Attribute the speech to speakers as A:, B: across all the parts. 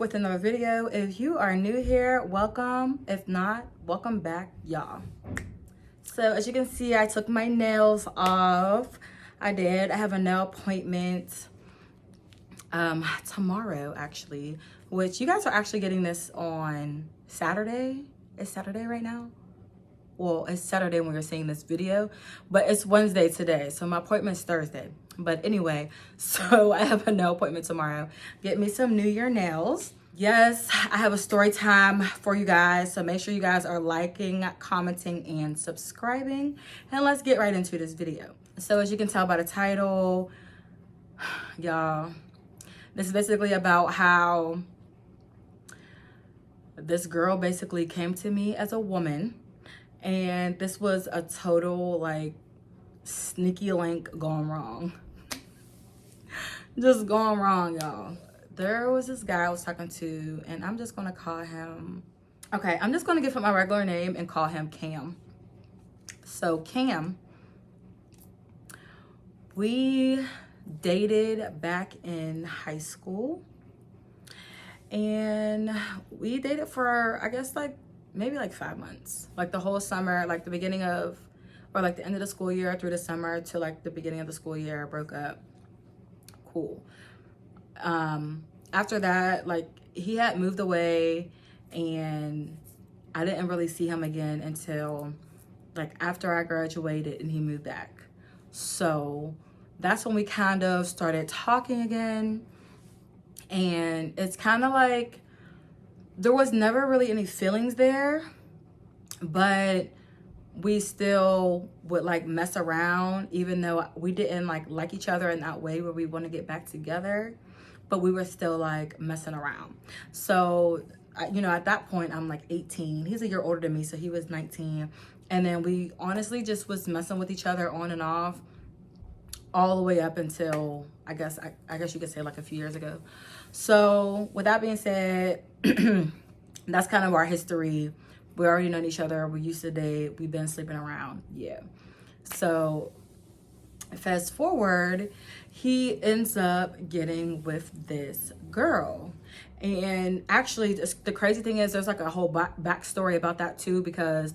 A: with another video. If you are new here, welcome. If not, welcome back, y'all. So as you can see, I took my nails off. I have a nail appointment tomorrow, actually, which you guys are actually getting this on Saturday. It's Saturday right now. Well, it's Saturday when you're seeing this video, but it's Wednesday today, so my appointment's Thursday. But anyway, so I have a nail appointment tomorrow. Get me some New Year nails. Yes, I have a story time for you guys, so make sure you guys are liking, commenting, and subscribing. And let's get right into this video. So as you can tell by the title, y'all, this is basically about how this girl basically came to me as a woman. And this was a total, like, sneaky link gone wrong. Just gone wrong, y'all. There was this guy I was talking to, and I'm just going to call him... Okay, I'm just going to give him my regular name and call him Cam. So, Cam, we dated back in high school. And we dated for, I guess, like, maybe like 5 months, like the whole summer, like the beginning of, or like the end of the school year through the summer to like the beginning of the school year. I broke up. Cool. After that, like he had moved away and I didn't really see him again until like after I graduated and he moved back. So that's when we kind of started talking again. And it's kind of like, there was never really any feelings there, but we still would like mess around, even though we didn't like each other in that way where we want to get back together, but we were still like messing around. So, you know, at that point I'm like 18. He's a year older than me, so he was 19. And then we honestly just was messing with each other on and off all the way up until I guess you could say like a few years ago. So with that being said, that's kind of our history. We already know each other. We used to date. We've been sleeping around. Yeah. So fast forward, he ends up getting with this girl. And actually, the crazy thing is there's like a whole backstory about that too, because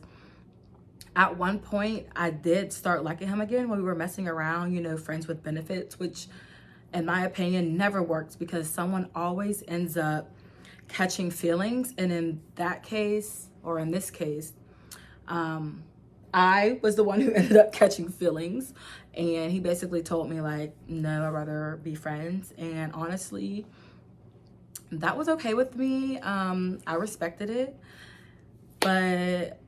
A: at one point I did start liking him again when we were messing around, you know, friends with benefits, which in my opinion never works because someone always ends up catching feelings. And in that case, or in this case, I was the one who ended up catching feelings. And he basically told me like, no, I'd rather be friends. And honestly, that was okay with me. I respected it, but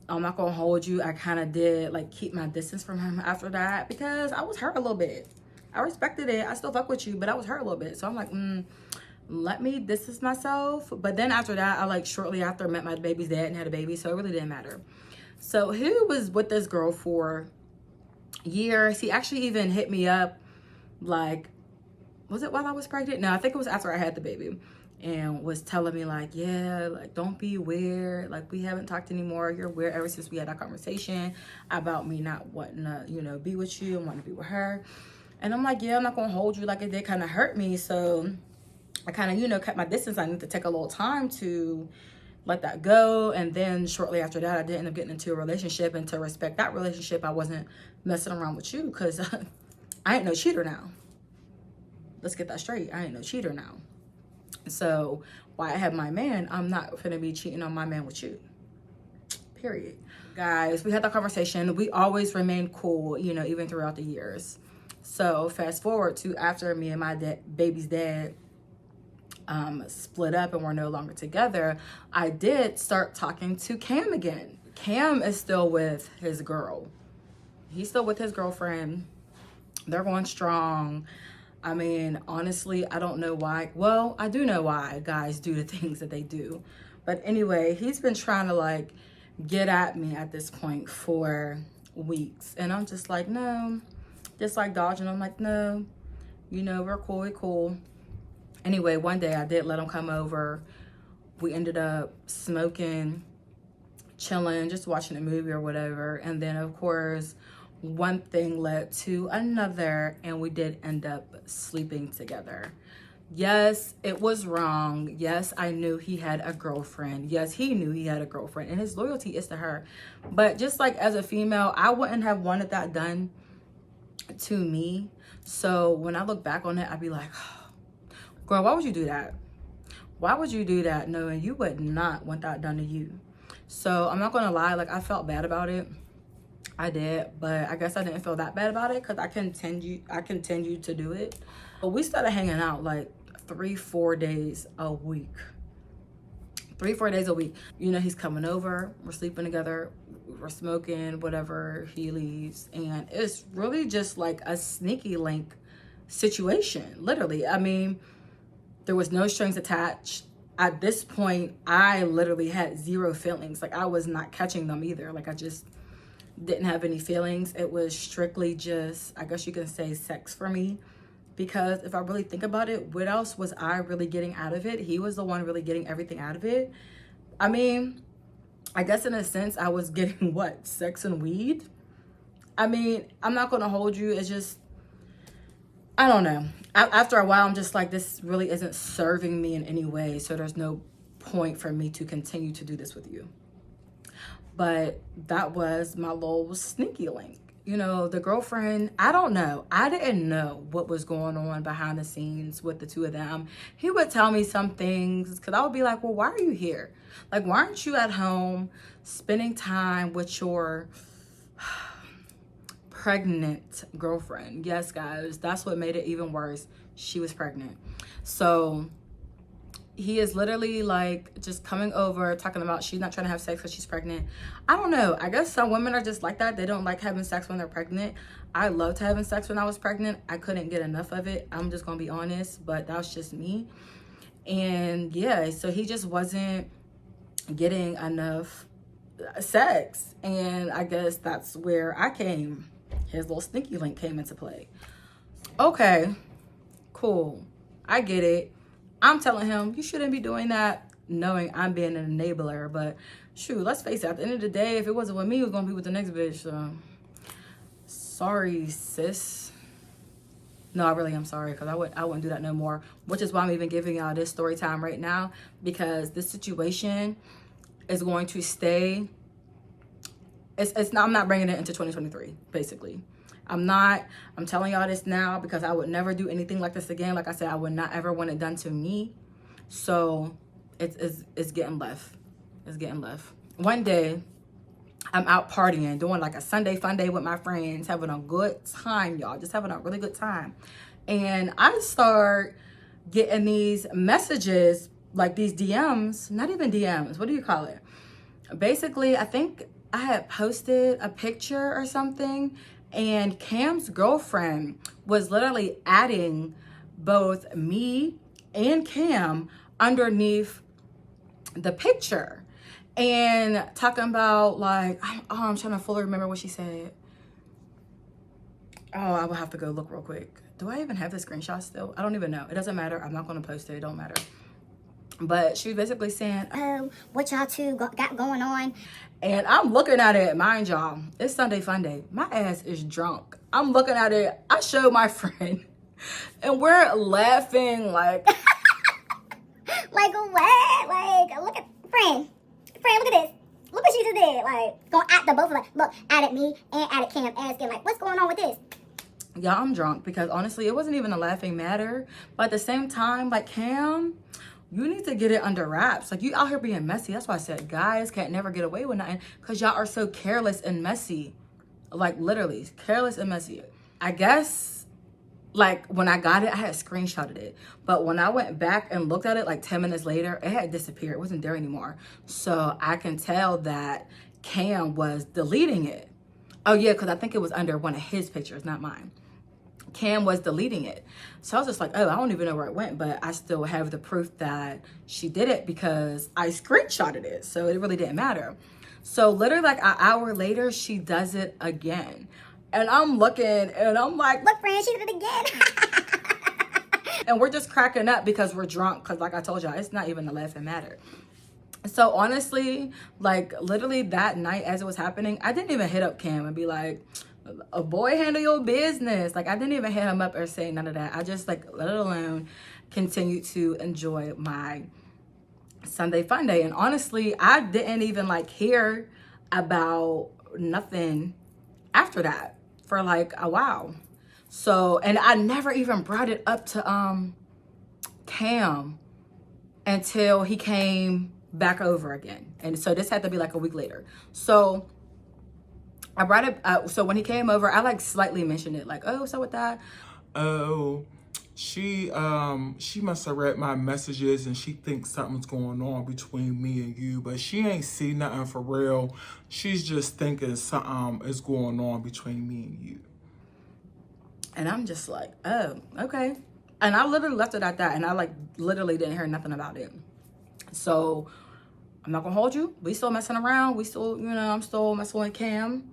A: I'm not gonna hold you. I kind of did like keep my distance from him after that because I was hurt a little bit. I respected it. I still fuck with you, but I was hurt a little bit. So I'm like, let me distance myself. But then after that, I like shortly after met my baby's dad and had a baby, so it really didn't matter. So he was with this girl for years. He actually even hit me up like, was it while I was pregnant? No, I think it was after I had the baby, and was telling me like, yeah, like don't be weird, like we haven't talked anymore, you're weird ever since we had that conversation about me not wanting to, you know, be with you and wanting to be with her. And I'm like, yeah, I'm not gonna hold you. Like it did kind of hurt me, so I kind of, you know, kept my distance. I need to take a little time to let that go. And then shortly after that, I did end up getting into a relationship, and to respect that relationship, I wasn't messing around with you because I ain't no cheater now. Let's get that straight. I ain't no cheater now. So while I have my man, I'm not gonna be cheating on my man with you. Period. Guys, we had that conversation. We always remained cool, you know, even throughout the years. So fast forward to after me and my baby's dad split up and we're no longer together, I did start talking to Cam again. Cam is still with his girl. He's still with his girlfriend. They're going strong. I mean, honestly, I don't know why. Well, I do know why guys do the things that they do. But anyway, he's been trying to like get at me at this point for weeks. And I'm just like, no. Just like dodging. I'm like, no, you know, we're cool. Anyway, one day I did let him come over. We ended up smoking, chilling, just watching a movie or whatever. And then, of course, one thing led to another, and we did end up sleeping together. Yes, it was wrong. Yes, I knew he had a girlfriend. Yes, he knew he had a girlfriend, and his loyalty is to her. But just like as a female, I wouldn't have wanted that done to me. So when I look back on it, I'd be like, girl, why would you do that? Why would you do that knowing you would not want that done to you? So I'm not gonna lie, like I felt bad about it. I did, but I guess I didn't feel that bad about it because I continued to do it. But we started hanging out like 3-4 days a week. 3-4 days a week. You know, he's coming over, we're sleeping together, we're smoking, whatever, he leaves. And it's really just like a sneaky link situation, literally. I mean, there was no strings attached. At this point, I literally had zero feelings. Like I was not catching them either. Like I just didn't have any feelings. It was strictly just, I guess you can say, sex for me. Because if I really think about it, what else was I really getting out of it? He was the one really getting everything out of it. I mean, I guess in a sense, I was getting what? Sex and weed? I mean, I'm not going to hold you. It's just, I don't know. After a while, I'm just like, this really isn't serving me in any way. So there's no point for me to continue to do this with you. But that was my little sneaky link. You know, the girlfriend, I don't know. I didn't know what was going on behind the scenes with the two of them. He would tell me some things because I would be like, well, why are you here? Like, why aren't you at home spending time with your pregnant girlfriend? Yes, guys, that's what made it even worse. She was pregnant. So he is literally like just coming over talking about she's not trying to have sex because she's pregnant. I don't know. I guess some women are just like that. They don't like having sex when they're pregnant. I loved having sex when I was pregnant. I couldn't get enough of it. I'm just going to be honest, but that was just me. And yeah, so he just wasn't getting enough sex. And I guess that's where I came. His little sneaky link came into play. Okay, cool. I get it. I'm telling him, you shouldn't be doing that, knowing I'm being an enabler. But shoot, let's face it, at the end of the day, if it wasn't with me, it was going to be with the next bitch. So, sorry, sis. No, I really am sorry because I wouldn't do that no more. Which is why I'm even giving y'all this story time right now. Because this situation is going to stay. I'm not bringing it into 2023, basically. I'm telling y'all this now because I would never do anything like this again. Like I said, I would not ever want it done to me. So it's getting left. It's getting left. One day, I'm out partying, doing like a Sunday fun day with my friends, having a good time, y'all. Just having a really good time. And I start getting these messages, like these DMs, not even DMs. What do you call it? Basically, I think I had posted a picture or something, and Cam's girlfriend was literally adding both me and Cam underneath the picture and talking about like, I'm trying to fully remember what she said. Oh, I will have to go look real quick. Do I even have the screenshot still? I don't even know. It doesn't matter. I'm not going to post it. It don't matter. But she was basically saying, what y'all two got going on? And I'm looking at it, mind y'all, it's Sunday fun day. My ass is drunk. I'm looking at it. I showed my friend, and we're laughing like,
B: like what? Like, look at friend, look at this. Look what she just did. Like, going at the both of us. Look, at me and at Cam, asking like, what's going on with this?
A: y'all, I'm drunk because honestly, it wasn't even a laughing matter. But at the same time, like, Cam, you need to get it under wraps. Like, you out here being messy. That's why I said guys can't never get away with nothing because y'all are so careless and messy. Like, literally, careless and messy. I guess, like, when I got it, I had screenshotted it. But when I went back and looked at it, like, 10 minutes later, it had disappeared. It wasn't there anymore. So I can tell that Cam was deleting it. Oh, yeah, because I think it was under one of his pictures, not mine. Cam was deleting it. So I was just like, oh, I don't even know where it went, but I still have the proof that she did it because I screenshotted it. So it really didn't matter. So literally like an hour later, she does it again. And I'm looking and I'm like,
B: look, friend, she did it again.
A: And we're just cracking up because we're drunk. Because like I told y'all, it's not even a laughing matter. So honestly, like literally that night as it was happening, I didn't even hit up Cam and be like, a boy, handle your business. Like, I didn't even hit him up or say none of that. I just like let it alone, continued to enjoy my Sunday fun day. And honestly, I didn't even like hear about nothing after that for like a while. So, and I never even brought it up to Cam until he came back over again. And so this had to be like a week later. So I brought it up. So when he came over, I like slightly mentioned it, like, oh, so with that.
C: Oh, she must have read my messages and she thinks something's going on between me and you, but she ain't see nothing for real. She's just thinking something is going on between me and you.
A: And I'm just like, oh, okay. And I literally left it at that. And I like literally didn't hear nothing about it. So I'm not gonna hold you. We still messing around. We still, you know, I'm still messing with Cam.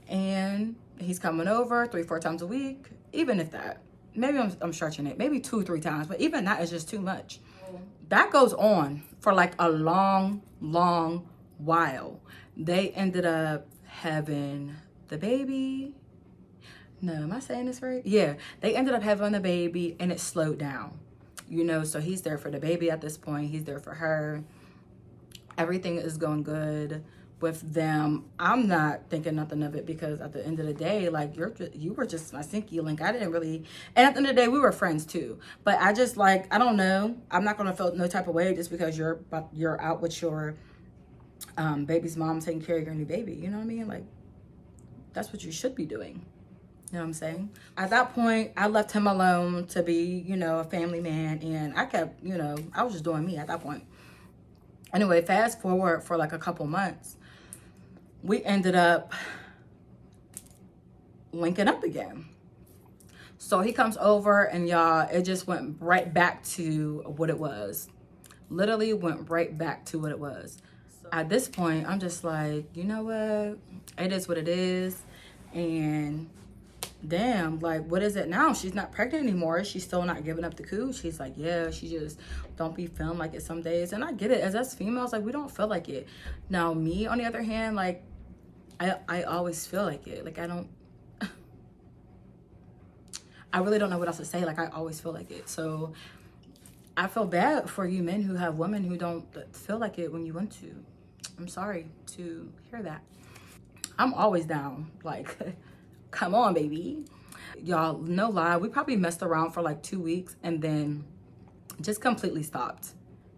A: And he's coming over 3-4 times a week. Even if that, maybe I'm stretching it. Maybe 2-3 times. But even that is just too much. That goes on for like a long, long while. They ended up having the baby. No, am I saying this right? Yeah, they ended up having the baby and it slowed down. You know, so he's there for the baby at this point. He's there for her. Everything is going good with them. I'm not thinking nothing of it because at the end of the day, like you were just my sinky link. I didn't really, and at the end of the day, we were friends too. But I just like, I don't know. I'm not gonna feel no type of way just because you're out with your baby's mom taking care of your new baby. You know what I mean? Like, that's what you should be doing. You know what I'm saying? At that point, I left him alone to be, you know, a family man. And I kept, you know, I was just doing me at that point. Anyway, fast forward for like a couple months, we ended up linking up again. So he comes over and y'all, it just went right back to what it was. Literally went right back to what it was. So at this point, I'm just like, you know what? It is what it is. And damn, like, what is it now? She's not pregnant anymore. She's still not giving up the coup. She's like, yeah, she just don't be feeling like it some days. And I get it. As us females, like, we don't feel like it. Now, me, on the other hand, like, I always feel like it. Like, I really don't know what else to say. Like, I always feel like it. So I feel bad for you men who have women who don't feel like it when you want to. I'm sorry to hear that. I'm always down. Like, come on, baby. Y'all, no lie, we probably messed around for like 2 weeks and then just completely stopped.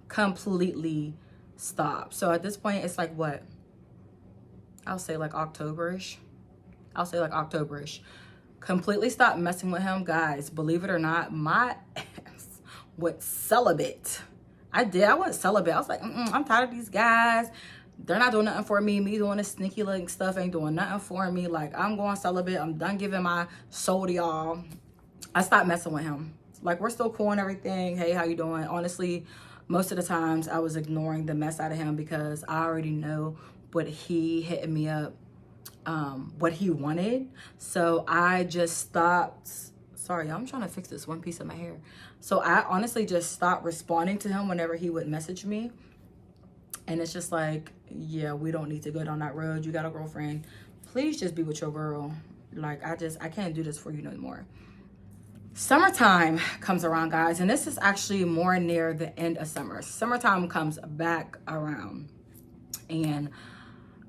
A: Completely stopped. So at this point, it's like what? I'll say like October-ish. Completely stopped messing with him. Guys, believe it or not, my ass went celibate. I went celibate. I was like, I'm tired of these guys. They're not doing nothing for me. Me doing this sneaky link stuff ain't doing nothing for me. Like, I'm going celibate. I'm done giving my soul to y'all. I stopped messing with him. Like, we're still cool and everything. Hey, how you doing? Honestly, most of the times I was ignoring the mess out of him because I already know what he hitting me up, what he wanted. So I just stopped. Sorry, I'm trying to fix this one piece of my hair. So I honestly just stopped responding to him whenever he would message me. And it's just like, yeah, we don't need to go down that road. You got a girlfriend. Please just be with your girl. Like, I can't do this for you no more. Summertime comes around, guys. And this is actually more near the end of summer. Summertime comes back around. And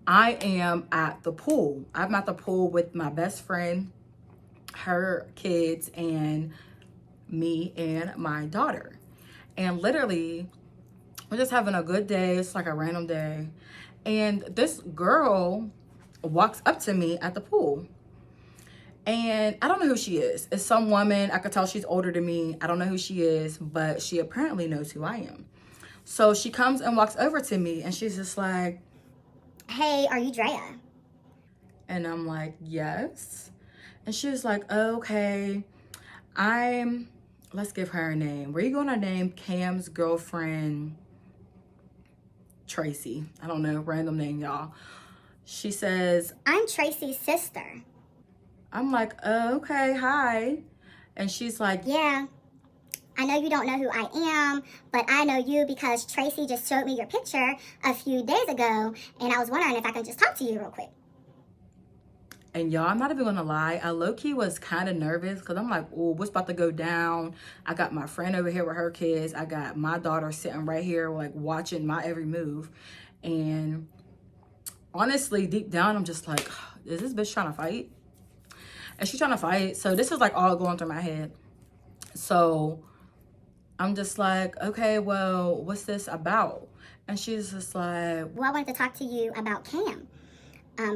A: I am at the pool. I'm at the pool with my best friend, her kids, and me and my daughter. And literally, we're just having a good day. It's like a random day. And this girl walks up to me at the pool. And I don't know who she is. It's some woman. I could tell she's older than me. I don't know who she is, but she apparently knows who I am. So she comes and walks over to me and she's just like,
B: Hey, are you Drea?
A: and I'm like, yes. And she was like, okay, let's give her a name. We're going to name Cam's girlfriend Tracy. I don't know, random name, y'all. She says,
B: I'm Tracy's sister.
A: I'm like, oh, okay, hi. And she's like,
B: Yeah, I know you don't know who I am, but I know you because Tracy just showed me your picture a few days ago, and I was wondering if I could just talk to you real quick.
A: And y'all, I'm not even gonna lie, I low-key was kind of nervous because I'm like, oh, what's about to go down? I got my friend over here with her kids. I got my daughter sitting right here, like watching my every move. And honestly, deep down, I'm just like, is this bitch trying to fight? And she's trying to fight. So this is like all going through my head. So I'm just like, okay, well, what's this about? And she's just like,
B: well, I wanted to talk to you about Cam.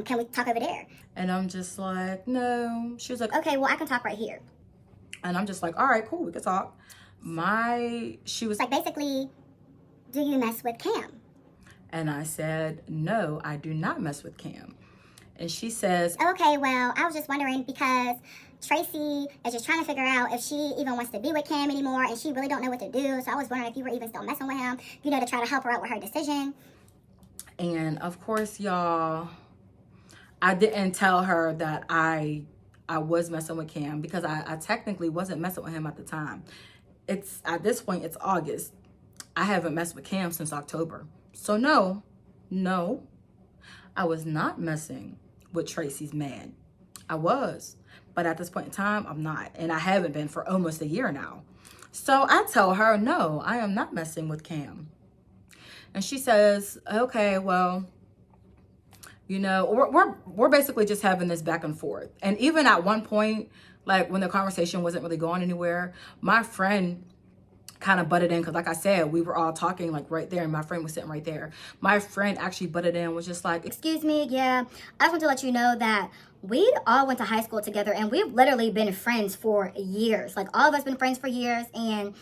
B: Can we talk over there?
A: And I'm just like, no. She was like,
B: Okay, well, I can talk right here.
A: and I'm just like, all right, cool, we can talk. She was
B: Like, basically, do you mess with Cam?
A: and I said, no, I do not mess with Cam. And she says,
B: Okay, well, I was just wondering because Tracy is just trying to figure out if she even wants to be with Cam anymore, and she really don't know what to do. So I was wondering if you were even still messing with him, to try to help her out with her decision.
A: and of course, y'all, I didn't tell her that I was messing with Cam because I technically wasn't messing with him at the time. It's at this point, it's August. I haven't messed with Cam since October. So no, I was not messing with Tracy's man. I was, but at this point in time, I'm not. And I haven't been for almost a year now. So I tell her, no, I am not messing with Cam. And she says, okay, well, we're basically just having this back and forth. And even at one point, like when the conversation wasn't really going anywhere, my friend kind of butted in because, like I said, we were all talking like right there, and my friend was sitting right there. My friend actually butted in, was just like,
B: Excuse me, yeah, I just want to let you know that we all went to high school together, and we've literally been friends for years. Like, all of us been friends for years, and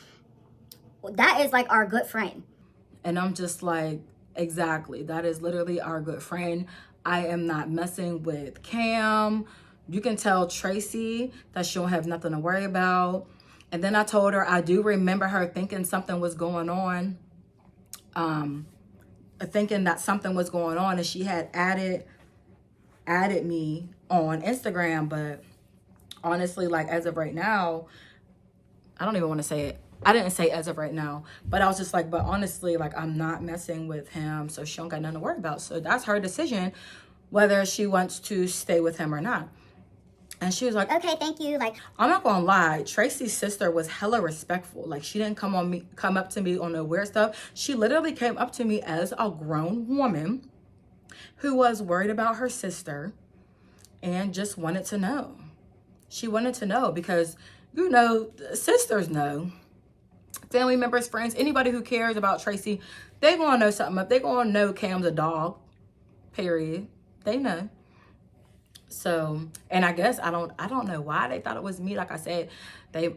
B: that is like our good friend.
A: And I'm just like, exactly, that is literally our good friend. I am not messing with Cam. You can tell Tracy that she don't have nothing to worry about. And then I told her I do remember her thinking something was going on, thinking that something was going on, and she had added me on Instagram. But honestly, like, as of right now, I don't even want to say it. I didn't say as of right now, but I was just like, but honestly, like, I'm not messing with him, so she don't got nothing to worry about. So that's her decision, whether she wants to stay with him or not. And she was like,
B: Okay, thank you. Like,
A: I'm not gonna lie, Tracy's sister was hella respectful. Like, she didn't come up to me on no weird stuff. She literally came up to me as a grown woman who was worried about her sister and just wanted to know. She wanted to know because, sisters know. Family members, friends, anybody who cares about Tracy, they gonna know something up. They gonna know Cam's a dog, period. They know. So, and I guess I don't know why they thought it was me. Like I said,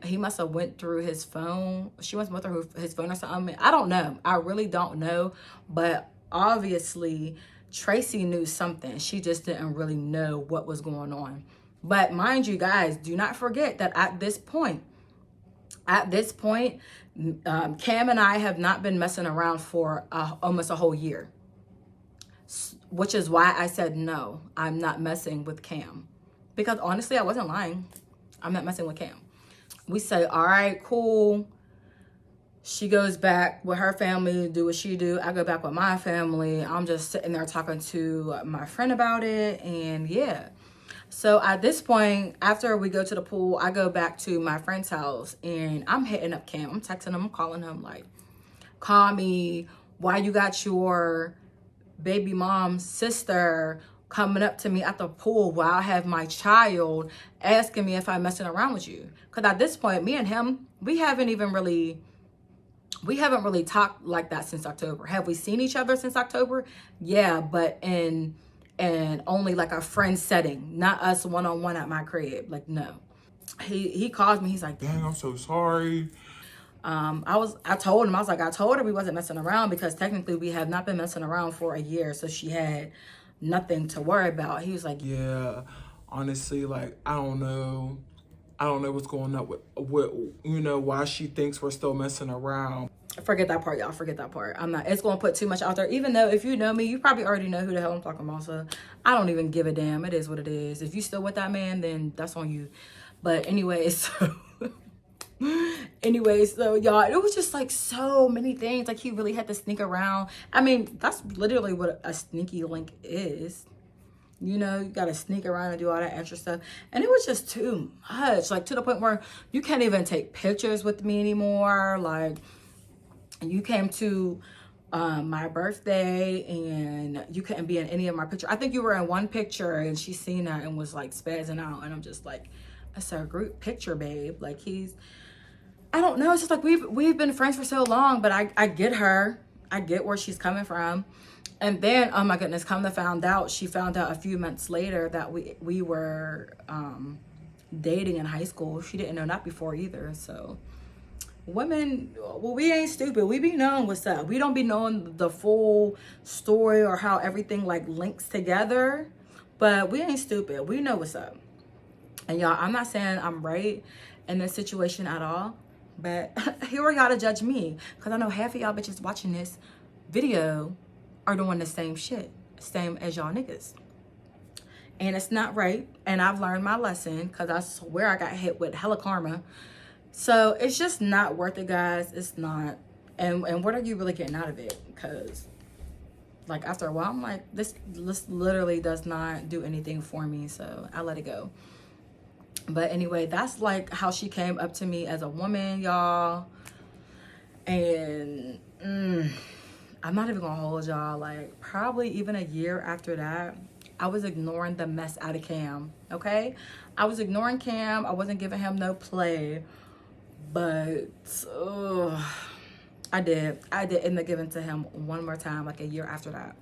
A: he must have went through his phone. She must have went through his phone or something. I don't know. I really don't know. But obviously, Tracy knew something. She just didn't really know what was going on. But mind you guys, do not forget that at this point, Cam and I have not been messing around for almost a whole year. Which is why I said, no, I'm not messing with Cam. Because honestly, I wasn't lying. I'm not messing with Cam. We say, all right, cool. She goes back with her family, do what she do. I go back with my family. I'm just sitting there talking to my friend about it. And yeah. So at this point, after we go to the pool, I go back to my friend's house. And I'm hitting up Cam. I'm texting him. I'm calling him like, call me. Why you got your baby mom's sister coming up to me at the pool while I have my child asking me if I'm messing around with you? Because at this point, me and him, we haven't really talked like that since October. Have we seen each other since October? Yeah, but in only like a friend setting, not us one-on-one at my crib. Like, no. He calls me, he's like,
C: Dang, I'm so sorry.
A: I told him, I told her we wasn't messing around because technically we have not been messing around for a year. So she had nothing to worry about. He was like,
C: yeah, honestly, like, I don't know what's going on with why she thinks we're still messing around.
A: Forget that part, y'all. Forget that part. It's going to put too much out there. Even though if you know me, you probably already know who the hell I'm talking about. So I don't even give a damn. It is what it is. If you still with that man, then that's on you. But anyways, so y'all, it was just like so many things. Like, he really had to sneak around. I mean, that's literally what a sneaky link is. You know, you got to sneak around and do all that extra stuff. And it was just too much. Like, to the point where you can't even take pictures with me anymore. Like, you came to my birthday and you couldn't be in any of my pictures. I think you were in one picture and she seen that and was like spazzing out. And I'm just like, that's a group picture, babe. Like, I don't know. It's just like we've been friends for so long, but I get her. I get where she's coming from. And then, oh my goodness, she found out a few months later that we were dating in high school. She didn't know that before either. So women, well, we ain't stupid. We be knowing what's up. We don't be knowing the full story or how everything like links together, but we ain't stupid. We know what's up. And y'all, I'm not saying I'm right in this situation at all, but who are y'all to judge me? Because I know half of y'all bitches watching this video are doing the same shit, same as y'all niggas. And it's not right. And I've learned my lesson, because I swear I got hit with hella karma. So it's just not worth it, guys. It's not. And what are you really getting out of it? Because like after a while, I'm like, this literally does not do anything for me. So I let it go. But anyway, that's like how she came up to me as a woman, y'all. And I'm not even gonna hold y'all. Like, probably even a year after that, I was ignoring the mess out of Cam, okay? I was ignoring Cam. I wasn't giving him no play. But I did end up giving to him one more time, like a year after that.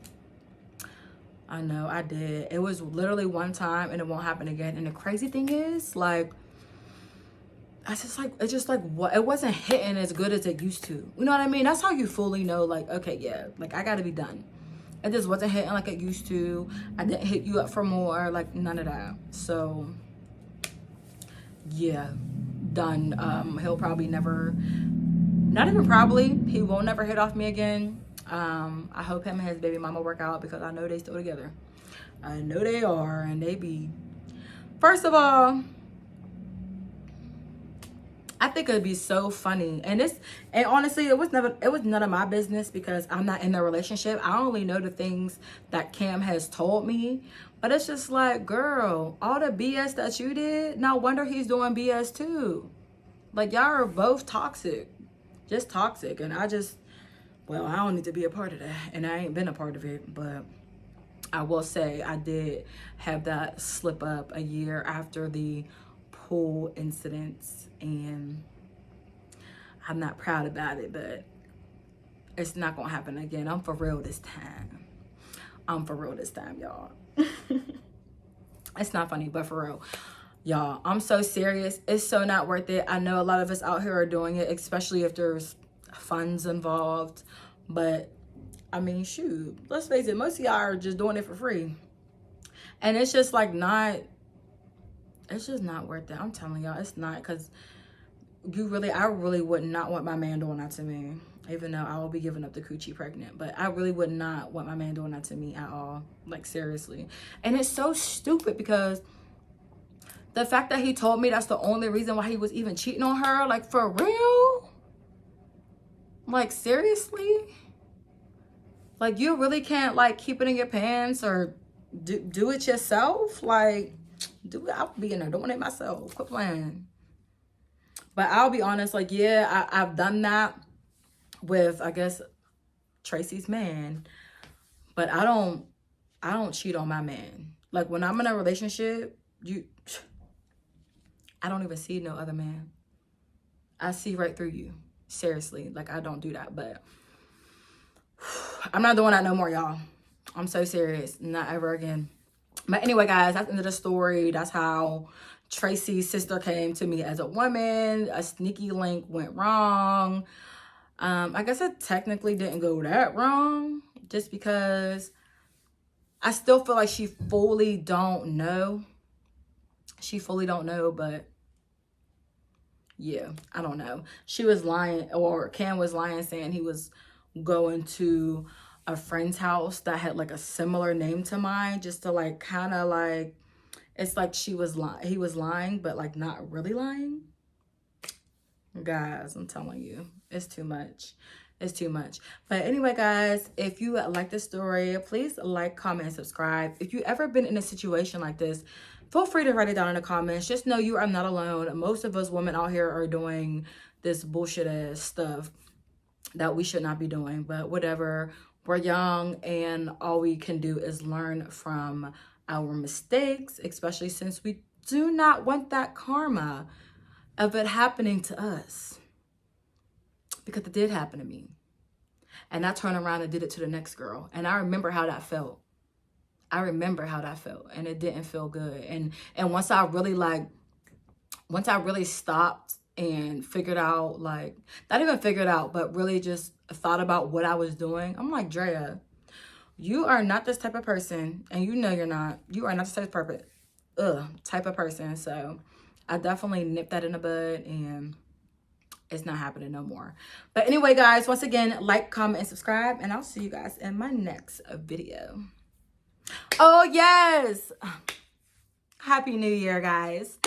A: I know, I did. It was literally one time and it won't happen again. And the crazy thing is, like, it wasn't hitting as good as it used to. You know what I mean? That's how you fully know, like, okay, yeah, like, I gotta be done. It just wasn't hitting like it used to. I didn't hit you up for more, like, none of that. So yeah, done. He'll probably never, not even probably, he won't never hit off me again. I hope him and his baby mama work out, because I know they still together. I know they are, and they be, first of all, I think it'd be so funny. And honestly, it was none of my business, because I'm not in the relationship. I only know the things that Cam has told me. But it's just like, girl, all the BS that you did, no wonder he's doing BS too. Like, y'all are both toxic. Just toxic. And I don't need to be a part of that. And I ain't been a part of it. But I will say I did have that slip up a year after the pool incidents. And I'm not proud about it, but it's not gonna happen again. I'm for real this time. Y'all. It's not funny, but for real, y'all, I'm so serious. It's so not worth it. I know a lot of us out here are doing it, especially if there's funds involved. But I mean, shoot, let's face it, most of y'all are just doing it for free. And it's just like it's just not worth it. I'm telling y'all, it's not, because I really would not want my man doing that to me, even though I will be giving up the coochie pregnant. But I really would not want my man doing that to me at all. Like, seriously. And it's so stupid, because the fact that he told me that's the only reason why he was even cheating on her, like, for real? Like, seriously? Like, you really can't, like, keep it in your pants or do it yourself? Like, I'll be in there doing it myself. Quit playing. But I'll be honest, like, yeah, I've done that with, I guess, Tracy's man. But I don't cheat on my man. Like, when I'm in a relationship, I don't even see no other man. I see right through you. Seriously. Like, I don't do that. But I'm not doing that no more, y'all. I'm so serious. Not ever again. But anyway, guys, that's the end of the story. That's how Tracy's sister came to me as a woman. A sneaky link went wrong. I guess it technically didn't go that wrong, just because I still feel like she fully don't know. But yeah, I don't know. She was lying, or Cam was lying, saying he was going to a friend's house that had like a similar name to mine, just to like kind of like, it's like he was lying, but like not really lying. Guys, I'm telling you, it's too much. It's too much. But anyway, guys, if you like this story, please like, comment, and subscribe. If you ever been in a situation like this, feel free to write it down in the comments. Just know you are not alone. Most of us women out here are doing this bullshit ass stuff that we should not be doing. But whatever, we're young and all we can do is learn from our mistakes, especially since we do not want that karma of it happening to us. Because it did happen to me. And I turned around and did it to the next girl. And I remember how that felt. And it didn't feel good. And once I really stopped and figured out, like, not even figured out, but really just thought about what I was doing, I'm like, Drea, you are not this type of person. And you know you're not. You are not this type of person. So I definitely nipped that in the bud, and it's not happening no more. But anyway, guys, once again, like, comment, and subscribe, and I'll see you guys in my next video. Oh, yes. Happy New Year, guys.